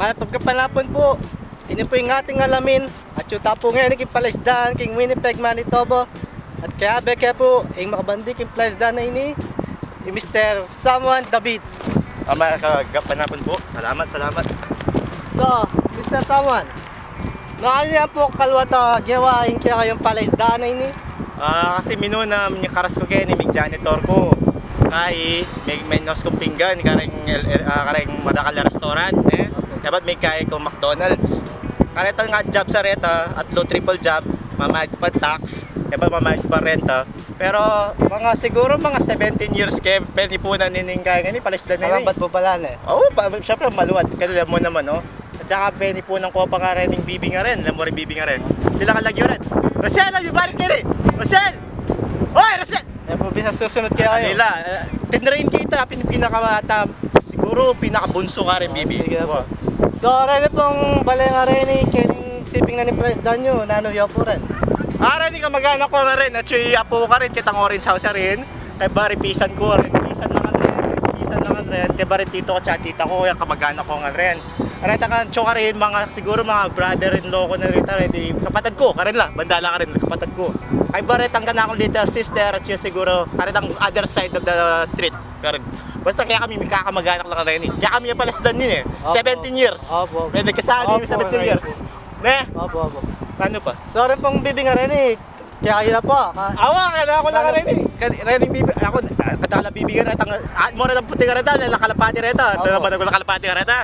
May pagkapanapon po, ini po yung ating alamin at yuta po ngayon yung palaisdaan king Winnipeg, Manitoba. At kaya beke po, yung makabandi king palaisdaan na ini, yung Mr. Samuan David. May kagapanapon po. Salamat. So, Mr. Samuan, nakaliyan po kalwata gawa yung kaya kayong palaisdaan na ini? Kasi minuna may karas ko kaya ni may janitor ko. Kaya may nos kong pinggan, kareng madakal na restaurant. Dapat may kaya kong McDonald's. Kareta nga job sa reta at low triple job, mamayad pa tax, dapat mamayad pa renta. Pero siguro mga 17 years kayo, pwede po na nining kaya nga ni palaisdaan na Parang ba't po pala na eh? Oo, syempre maluwat. Kaya mo naman, no? At saka pwede po ng kopa nga rin yung bibi nga rin. Alam mo rin bibi nga rin. Sila kalagyo rin. Rochelle, may balik ka rin! Rochelle! Hoy, Rochelle! Yan po bisa susunod kaya kayo. Nila, tinrain kita, pinakamata. Siguro pinakabunso ka rin, bibi. Sige po. So, rin pong balay nga rin eh, kining siping na ni palaisdaan nyo, nanuyo po rin. Rin ka mag-anak ko nga rin. At siya apo ka rin, kitang orange house rin. Kaya bari pisan ko rin. Pisan lang rin. Kaya bari tito ko at tita ko, yung kamag-anak ko nga rin. Kareta ka, choka rin, siguro mga brother-in-law ko na rin. Kapatid ko, karin lang, bandala ka rin, kapatid ko. Ay baretang ka na akong little sister at siya siguro, karetang other side of the street. Basta kaya kami may kakamag-anak lang rin. Kaya kami yung palaisdaan yun eh. 17 years. Opo. May nagkasali yung 17 years. Ne? Opo. Ano pa? So, rin pong bibi nga rin eh, kaya kayo na po. Awa, kaya ako lang rin eh. Rin bibi, ako, katala bibi nga rin. Mo rin ang puti nga rin dahil, lakalapati rin ito. Ito naman ako lakalapati nga rin ito.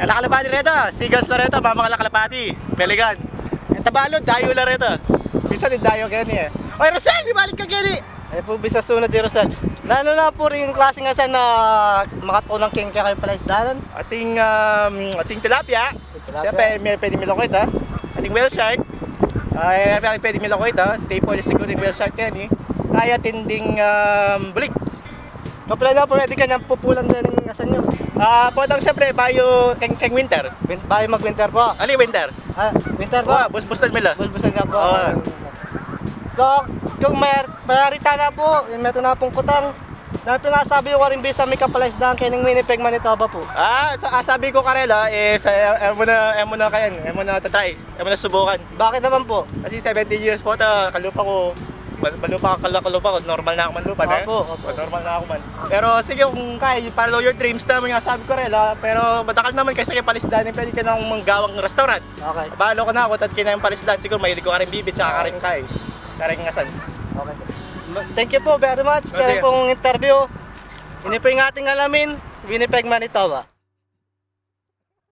Lakalapati rin ito. Seagulls na rin ito, mama ka lakalapati. Peligan. Tabalod, dayo na rin ito. Bisa din dayo kaya niya. Oy, Rosel, di balik ka kaya ni. Ay po, bisa sunod ni Rosel. Lalo na po rin yung klaseng asan na makatulang king kaya kayo palaisdaan. Ating tilapia. Siyempre, may pwede milokoy ito. Ating whale shark. Pwede milokoy ito. Staple siguro yung whale shark yan eh. Kaya tinding bulik. Kapala na po, pwede ka nang pupulan na ng asan nyo. Podang siyempre, bayo keng winter. Bayo mag-winter po. Ano yung winter? Winter po. Busbusan nila. Busbusan nga po. So, kung mayarita na po, yung meto na pong kutang, na pinasabi ko rin bisa may kapalaisdaan kayo ng Winnipeg, Manitoba po. Sabi ko karela, mo na tatry, mo na subukan. Bakit naman po? Kasi 17 years po ito, kalupa ko, normal na ako man lupa. Opo. Normal na ako man. Pero sige, kung kaya, follow your dreams na mga sabi ko karela, pero matakal naman kasi kayo palaisdaan, pwede ka nang manggawang restaurant. Okay. Paano ko na ako, tad kinayang palaisdaan, siguro mahilig ko ka rin bibit, tsaka ka rin kay. Karingasan. Okay. Thank you po very much. Kaya pong interview. Ini po yung ating alamin, Winnipeg, Manitoba.